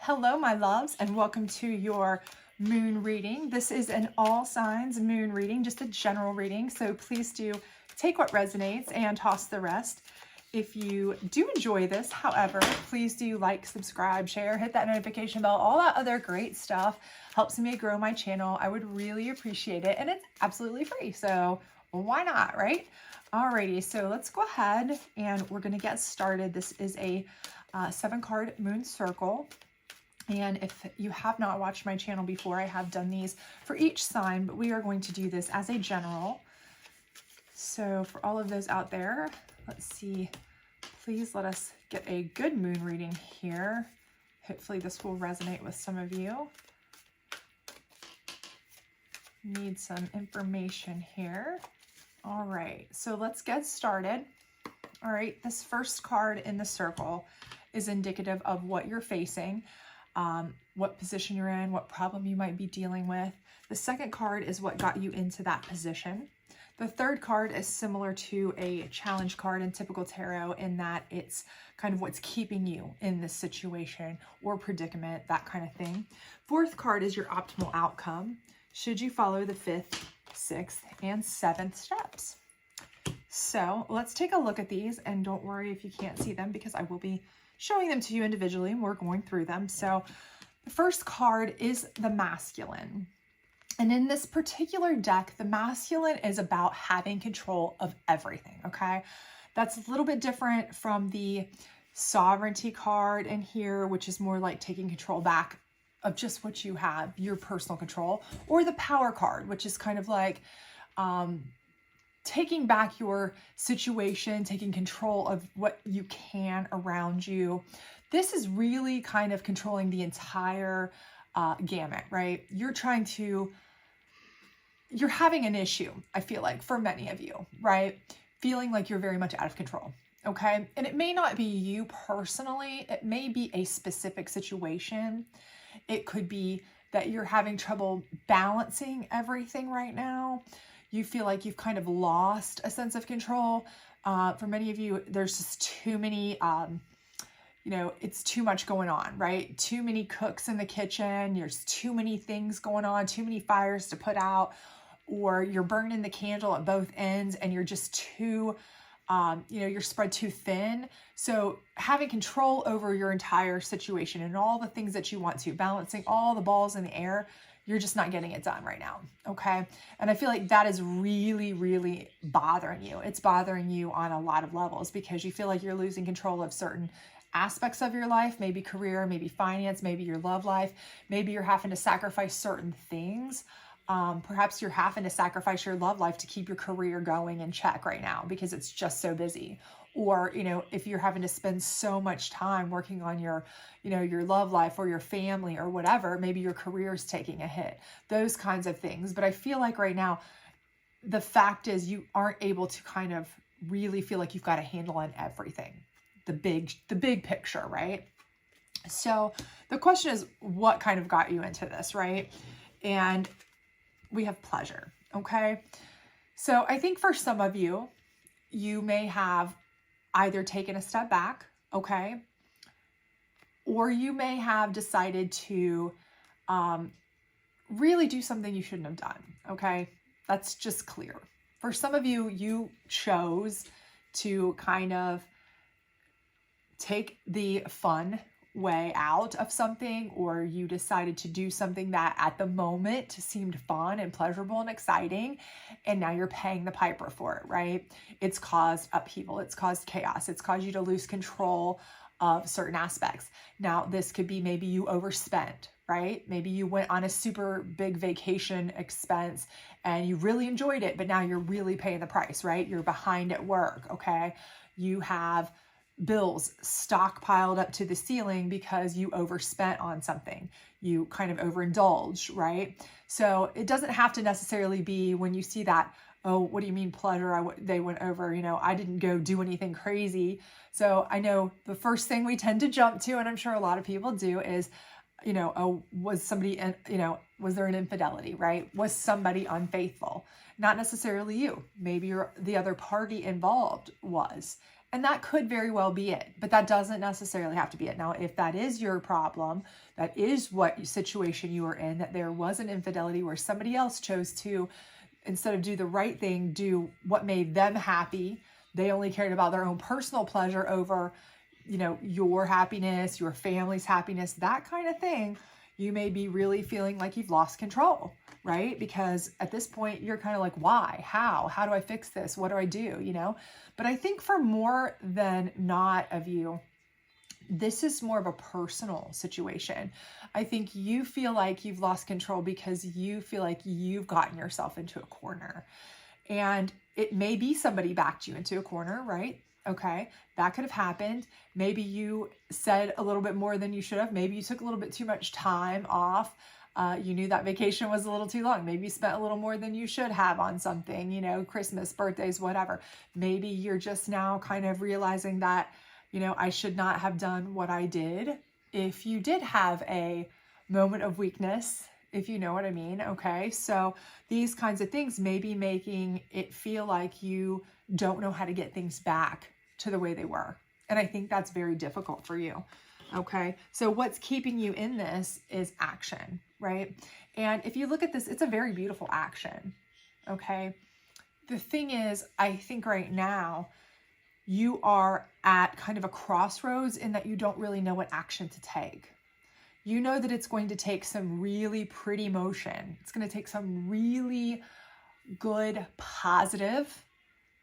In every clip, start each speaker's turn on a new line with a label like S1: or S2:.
S1: Hello, my loves, and welcome to your moon reading. This is an all signs moon reading, just a general reading. So please do take what resonates and toss the rest. If you do enjoy this, however, please do like, subscribe, share, hit that notification bell, all that other great stuff. Helps me grow my channel. I would really appreciate it. And it's absolutely free. So why not, right? Alrighty, so let's go ahead and we're going to get started. This is a 7-card moon circle. And if you have not watched my channel before, I have done these for each sign, but we are going to do this as a general. So for all of those out there, let's see, please let us get a good moon reading here. Hopefully this will resonate with some of you. Need some information here. All right, so let's get started. All right, this first card in the circle is indicative of what you're facing. What position you're in, what problem you might be dealing with. The second card is what got you into that position. The third card is similar to a challenge card in typical tarot in that it's kind of what's keeping you in this situation or predicament, that kind of thing. Fourth card is your optimal outcome should you follow the 5th, 6th, and 7th steps. So let's take a look at these, and don't worry if you can't see them because I will be showing them to you individually and we're going through them. So the first card is the masculine. And in this particular deck, the masculine is about having control of everything, okay? That's a little bit different from the sovereignty card in here, which is more like taking control back of just what you have, your personal control, or the power card, which is kind of like taking back your situation, taking control of what you can around you. This is really kind of controlling the entire gamut, right? You're having an issue, I feel like, for many of you, right? Feeling like you're very much out of control, okay? And it may not be you personally. It may be a specific situation. It could be that you're having trouble balancing everything right now. You feel like you've kind of lost a sense of control. For many of you, there's just too many, it's too much going on, right? Too many cooks in the kitchen. There's too many things going on, too many fires to put out, or you're burning the candle at both ends and you're just too, you're spread too thin. So having control over your entire situation and all the things that you want to, balancing all the balls in the air, you're just not getting it done right now, okay? And I feel like that is really, really bothering you. It's bothering you on a lot of levels because you feel like you're losing control of certain aspects of your life, maybe career, maybe finance, maybe your love life. Maybe you're having to sacrifice certain things. Perhaps you're having to sacrifice your love life to keep your career going in check right now because it's just so busy. Or, if you're having to spend so much time working on your love life or your family or whatever, maybe your career is taking a hit, those kinds of things. But I feel like right now, the fact is you aren't able to kind of really feel like you've got a handle on everything, the big picture, right? So the question is, what kind of got you into this, right? And we have pleasure, okay? So I think for some of you, you may have either taken a step back, okay? Or you may have decided to really do something you shouldn't have done, okay? That's just clear. For some of you, you chose to kind of take the fun way out of something, or you decided to do something that at the moment seemed fun and pleasurable and exciting, and now you're paying the piper for it, right? It's caused upheaval, it's caused chaos, it's caused you to lose control of certain aspects. Now, this could be maybe you overspent, right? Maybe you went on a super big vacation expense and you really enjoyed it, but now you're really paying the price, right? You're behind at work, okay? You have bills stockpiled up to the ceiling because you overspent on something. You kind of overindulged, right? So it doesn't have to necessarily be when you see that, oh, what do you mean pleasure? They went over, I didn't go do anything crazy. So I know the first thing we tend to jump to, and I'm sure a lot of people do, is, oh, was somebody, was there an infidelity, right? Was somebody unfaithful? Not necessarily you. Maybe the other party involved was. And that could very well be it, but that doesn't necessarily have to be it. Now, if that is your problem, that is what situation you were in, that there was an infidelity where somebody else chose to, instead of do the right thing, do what made them happy. They only cared about their own personal pleasure over, your happiness, your family's happiness, that kind of thing. You may be really feeling like you've lost control, right? Because at this point, you're kind of like, why? How do I fix this? What do I do? But I think for more than not of you, this is more of a personal situation. I think you feel like you've lost control because you feel like you've gotten yourself into a corner. And it may be somebody backed you into a corner, right? Okay, that could have happened. Maybe you said a little bit more than you should have. Maybe you took a little bit too much time off. You knew that vacation was a little too long. Maybe you spent a little more than you should have on something, Christmas, birthdays, whatever. Maybe you're just now kind of realizing that, I should not have done what I did. If you did have a moment of weakness, if you know what I mean, okay? So these kinds of things may be making it feel like you don't know how to get things back to the way they were. And I think that's very difficult for you, okay? So what's keeping you in this is action, right? And if you look at this, it's a very beautiful action, okay? The thing is, I think right now, you are at kind of a crossroads in that you don't really know what action to take. You know that it's going to take some really pretty motion. It's going to take some really good, positive,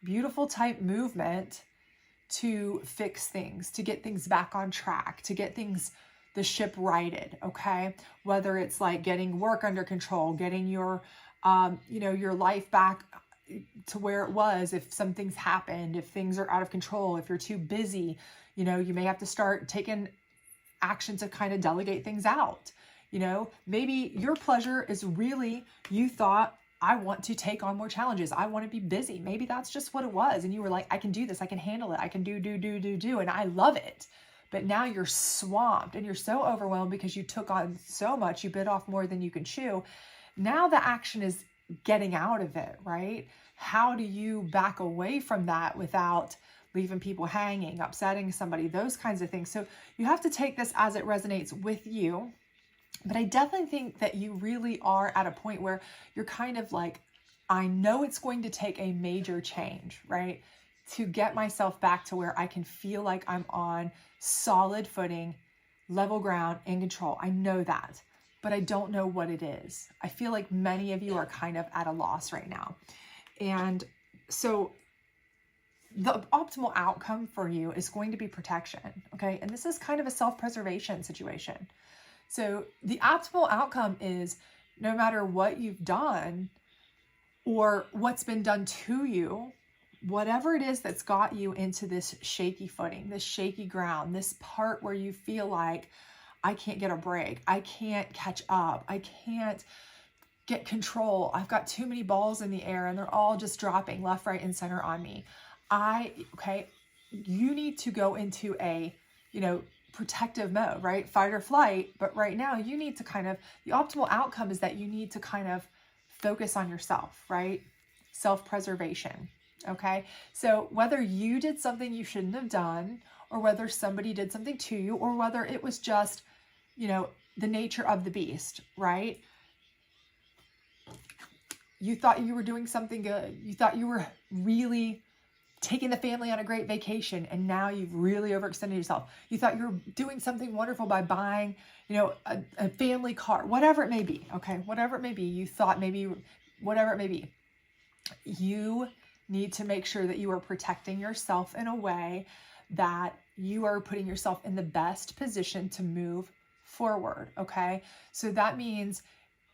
S1: beautiful type movement to fix things, to get things back on track, to get the ship righted, okay? Whether it's like getting work under control, getting your life back to where it was, if something's happened, if things are out of control, if you're too busy, you may have to start taking action to kind of delegate things out. Maybe your pleasure is really, you thought, I want to take on more challenges. I want to be busy. Maybe that's just what it was. And you were like, I can do this. I can handle it. I can do. And I love it. But now you're swamped and you're so overwhelmed because you took on so much. You bit off more than you can chew. Now the action is getting out of it, right? How do you back away from that without leaving people hanging, upsetting somebody, those kinds of things? So you have to take this as it resonates with you. But I definitely think that you really are at a point where you're kind of like, I know it's going to take a major change, right? To get myself back to where I can feel like I'm on solid footing, level ground, in control. I know that, but I don't know what it is. I feel like many of you are kind of at a loss right now. And so the optimal outcome for you is going to be protection, okay? And this is kind of a self-preservation situation. So the optimal outcome is no matter what you've done or what's been done to you, whatever it is that's got you into this shaky footing, this shaky ground, this part where you feel like I can't get a break, I can't catch up, I can't get control, I've got too many balls in the air and they're all just dropping left, right, and center on me. You need to go into a, protective mode, right? Fight or flight. But right now you need to the optimal outcome is that you need to kind of focus on yourself, right? Self-preservation. Okay. So whether you did something you shouldn't have done, or whether somebody did something to you, or whether it was just, the nature of the beast, right? You thought you were doing something good. You thought you were really taking the family on a great vacation, and now you've really overextended yourself. You thought you were doing something wonderful by buying, a family car, whatever it may be. Okay. Whatever it may be, you thought maybe, whatever it may be, you need to make sure that you are protecting yourself in a way that you are putting yourself in the best position to move forward. Okay. So that means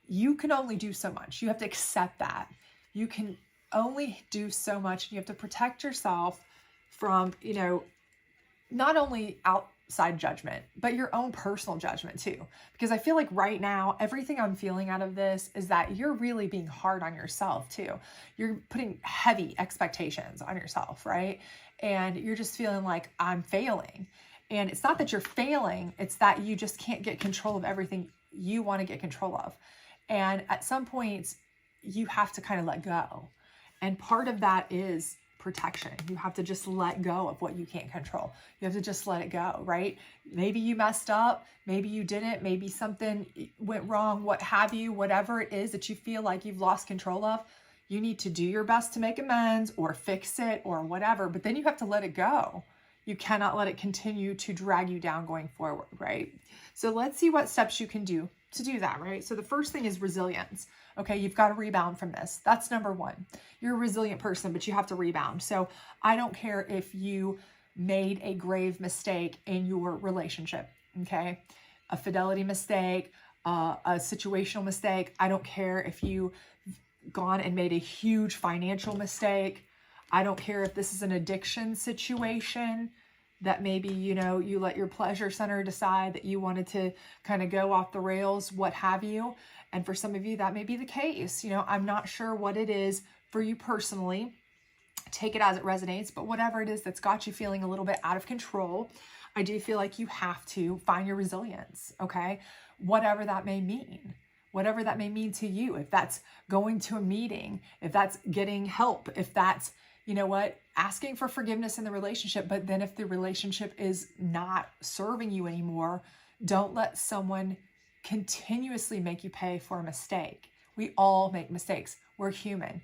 S1: you can only do so much. You have to accept that. You can only do so much. You have to protect yourself from, not only outside judgment, but your own personal judgment too. Because I feel like right now, everything I'm feeling out of this is that you're really being hard on yourself too. You're putting heavy expectations on yourself, right? And you're just feeling like I'm failing. And it's not that you're failing, it's that you just can't get control of everything you want to get control of. And at some points, you have to kind of let go. And part of that is protection. You have to just let go of what you can't control. You have to just let it go, right? Maybe you messed up, maybe you didn't, maybe something went wrong, what have you, whatever it is that you feel like you've lost control of, you need to do your best to make amends or fix it or whatever, but then you have to let it go. You cannot let it continue to drag you down going forward, right? So let's see what steps you can do to do that, right? So the first thing is resilience. Okay, you've got to rebound from this. That's number one. You're a resilient person, but you have to rebound. So I don't care if you made a grave mistake in your relationship, okay? A fidelity mistake, a situational mistake. I don't care if you've gone and made a huge financial mistake. I don't care if this is an addiction situation that maybe, you know, you let your pleasure center decide that you wanted to kind of go off the rails, what have you. And for some of you, that may be the case. You know, I'm not sure what it is for you personally. Take it as it resonates, but whatever it is that's got you feeling a little bit out of control, I do feel like you have to find your resilience, okay? Whatever that may mean. Whatever that may mean to you. If that's going to a meeting, if that's getting help, if that's, you know what, asking for forgiveness in the relationship, but then if the relationship is not serving you anymore, don't let someone continuously make you pay for a mistake. We all make mistakes. We're human.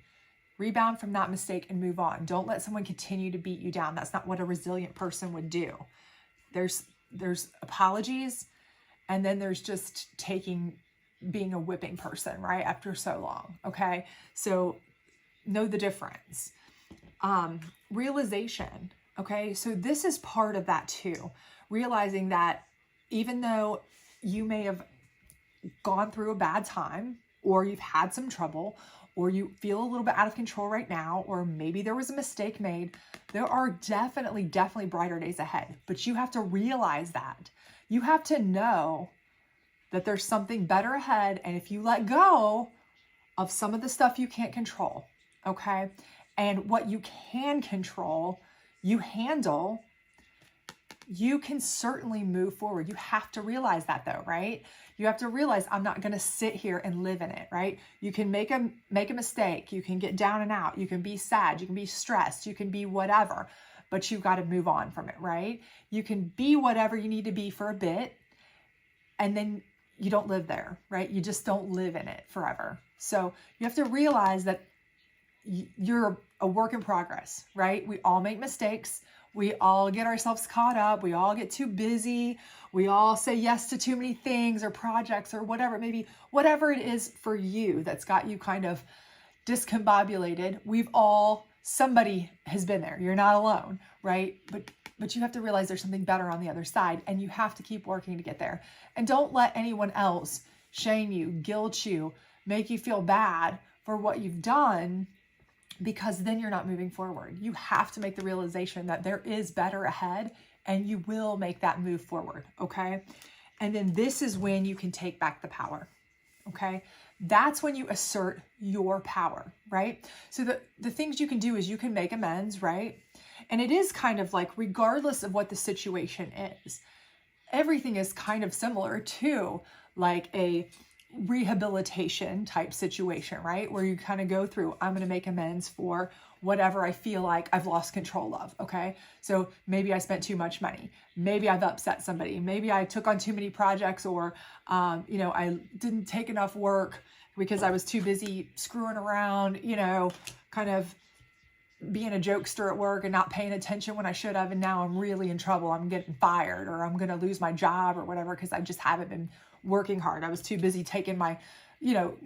S1: Rebound from that mistake and move on. Don't let someone continue to beat you down. That's not what a resilient person would do. There's apologies, and then there's just being a whipping person, right? After so long, okay? So know the difference. Realization, okay? So this is part of that too. Realizing that even though you may have gone through a bad time, or you've had some trouble, or you feel a little bit out of control right now, or maybe there was a mistake made, there are definitely brighter days ahead. But you have to realize that. You have to know that there's something better ahead. And if you let go of some of the stuff you can't control, okay? And what you can control, you handle, you can certainly move forward. You have to realize that though, right? You have to realize I'm not going to sit here and live in it, right? You can make a mistake. You can get down and out. You can be sad. You can be stressed. You can be whatever, but you've got to move on from it, right? You can be whatever you need to be for a bit, and then you don't live there, right? You just don't live in it forever. So you have to realize that you're a work in progress, right? We all make mistakes. We all get ourselves caught up. We all get too busy. We all say yes to too many things or projects or whatever it may be, whatever it is for you that's got you kind of discombobulated. Somebody has been there. You're not alone, right? But you have to realize there's something better on the other side, and you have to keep working to get there. And don't let anyone else shame you, guilt you, make you feel bad for what you've done, because then you're not moving forward. You have to make the realization that there is better ahead, and you will make that move forward, okay? And then this is when you can take back the power, okay? That's when you assert your power, right? So the things you can do is you can make amends, right? And it is kind of like, regardless of what the situation is, everything is kind of similar to like a rehabilitation type situation, right? Where you kind of go through, I'm going to make amends for whatever I feel like I've lost control of, okay? So maybe I spent too much money. Maybe I've upset somebody. Maybe I took on too many projects, or, I didn't take enough work because I was too busy screwing around, kind of being a jokester at work and not paying attention when I should have. And now I'm really in trouble. I'm getting fired, or I'm going to lose my job or whatever, because I just haven't been working hard. I was too busy taking my,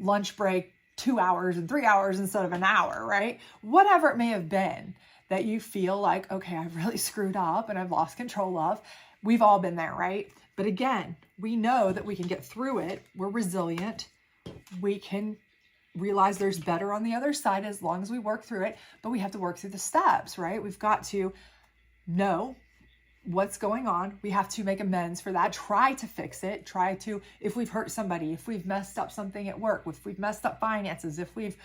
S1: lunch break 2 hours and 3 hours instead of an hour, right? Whatever it may have been that you feel like, okay, I've really screwed up and I've lost control of. We've all been there, right? But again, we know that we can get through it. We're resilient. We can realize there's better on the other side as long as we work through it, but we have to work through the steps, right? We've got to know what's going on. We have to make amends for that. Try to fix it. If we've hurt somebody, if we've messed up something at work, if we've messed up finances, if we've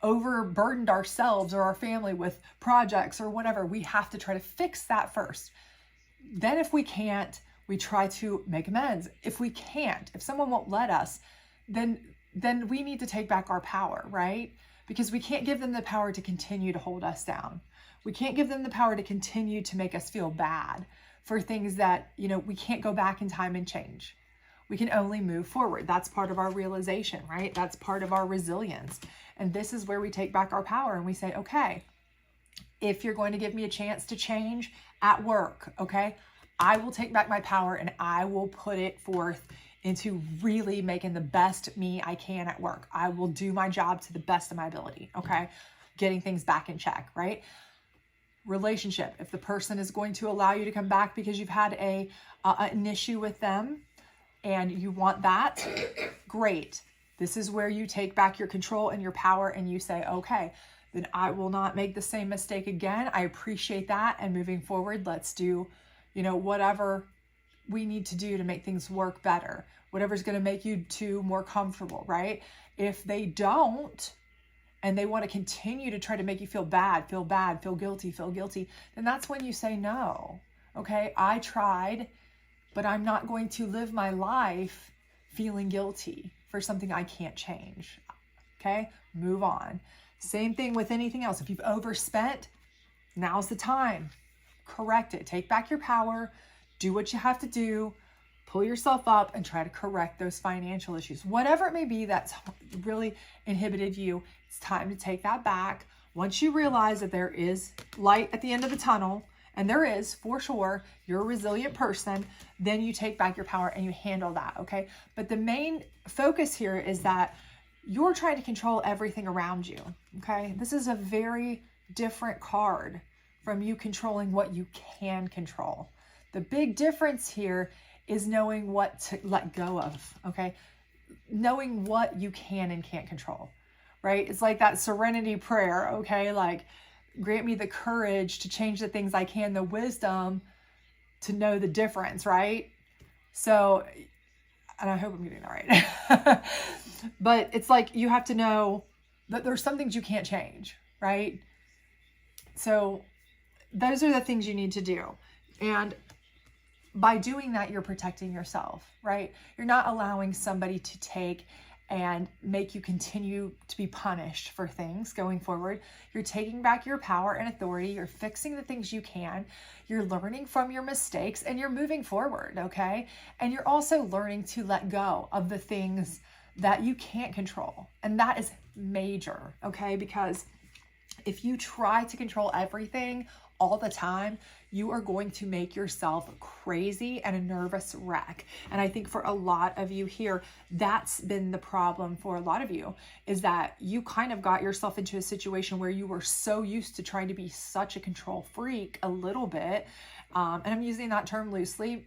S1: overburdened ourselves or our family with projects or whatever, we have to try to fix that first. Then if we can't, we try to make amends. If we can't, if someone won't let us, then we need to take back our power, right? Because we can't give them the power to continue to hold us down. We can't give them the power to continue to make us feel bad for things that, we can't go back in time and change. We can only move forward. That's part of our realization, right? That's part of our resilience. And this is where we take back our power and we say, okay, if you're going to give me a chance to change at work, okay, I will take back my power and I will put it forth into really making the best me I can at work. I will do my job to the best of my ability, okay? Getting things back in check, right? Relationship. If the person is going to allow you to come back because you've had an issue with them and you want that, great. This is where you take back your control and your power and you say, okay, then I will not make the same mistake again. I appreciate that. And moving forward, let's do, whatever we need to do to make things work better. Whatever's going to make you two more comfortable, right? If they don't, and they want to continue to try to make you feel bad, feel guilty, then that's when you say no. Okay, I tried, but I'm not going to live my life feeling guilty for something I can't change. Okay, move on. Same thing with anything else. If you've overspent, now's the time. Correct it. Take back your power. Do what you have to do. Pull yourself up and try to correct those financial issues. Whatever it may be that's really inhibited you, it's time to take that back. Once you realize that there is light at the end of the tunnel, and there is for sure, you're a resilient person, then you take back your power and you handle that, okay? But the main focus here is that you're trying to control everything around you, okay? This is a very different card from you controlling what you can control. The big difference here is knowing what to let go of, okay? Knowing what you can and can't control, right? It's like that serenity prayer, okay? Like, grant me the courage to change the things I can, the wisdom to know the difference, right? So, and I hope I'm getting that right. But it's like you have to know that there's some things you can't change, right? So those are the things you need to do. And by doing that, you're protecting yourself, right? You're not allowing somebody to take and make you continue to be punished for things going forward. You're taking back your power and authority. You're fixing the things you can. You're learning from your mistakes and you're moving forward, okay? And you're also learning to let go of the things that you can't control. And that is major, okay? Because if you try to control everything all the time, you are going to make yourself crazy and a nervous wreck. And I think for a lot of you here, that's been the problem for a lot of you, is that you kind of got yourself into a situation where you were so used to trying to be such a control freak a little bit. And I'm using that term loosely,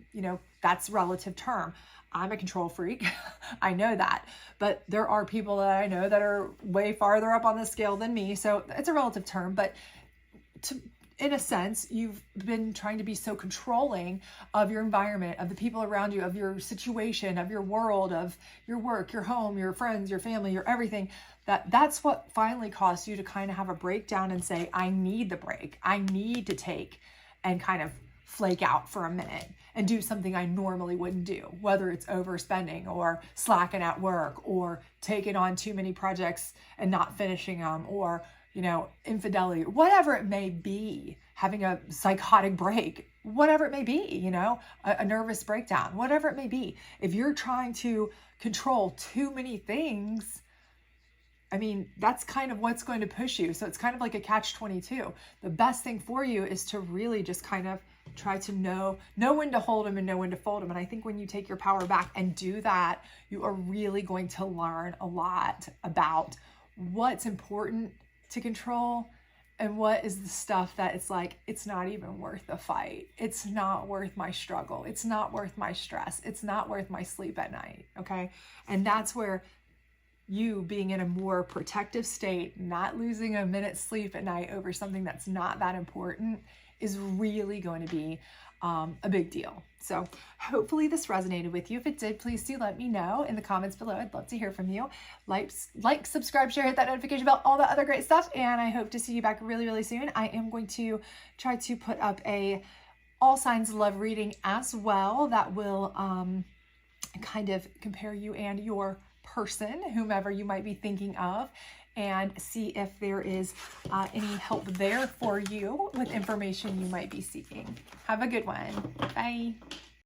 S1: that's a relative term. I'm a control freak. I know that, but there are people that I know that are way farther up on the scale than me. So it's a relative term, but in a sense, you've been trying to be so controlling of your environment, of the people around you, of your situation, of your world, of your work, your home, your friends, your family, your everything, that's what finally caused you to kind of have a breakdown and say, I need the break. I need to take and kind of flake out for a minute and do something I normally wouldn't do, whether it's overspending or slacking at work or taking on too many projects and not finishing them, or infidelity, whatever it may be, having a psychotic break, whatever it may be, a nervous breakdown, whatever it may be. If you're trying to control too many things, that's kind of what's going to push you. So it's kind of like a catch-22. The best thing for you is to really just kind of try to know when to hold them and know when to fold them. And I think when you take your power back and do that, you are really going to learn a lot about what's important to control and what is the stuff that it's like, it's not even worth the fight. It's not worth my struggle. It's not worth my stress. It's not worth my sleep at night. Okay. And that's where you being in a more protective state, not losing a minute's sleep at night over something that's not that important, is really going to be a big deal. So hopefully this resonated with you. If it did, please do let me know in the comments below. I'd love to hear from you. Like, subscribe, share, hit that notification bell, all that other great stuff. And I hope to see you back really, really soon. I am going to try to put up a all signs love reading as well that will kind of compare you and your person, whomever you might be thinking of, and see if there is any help there for you with information you might be seeking. Have a good one. Bye.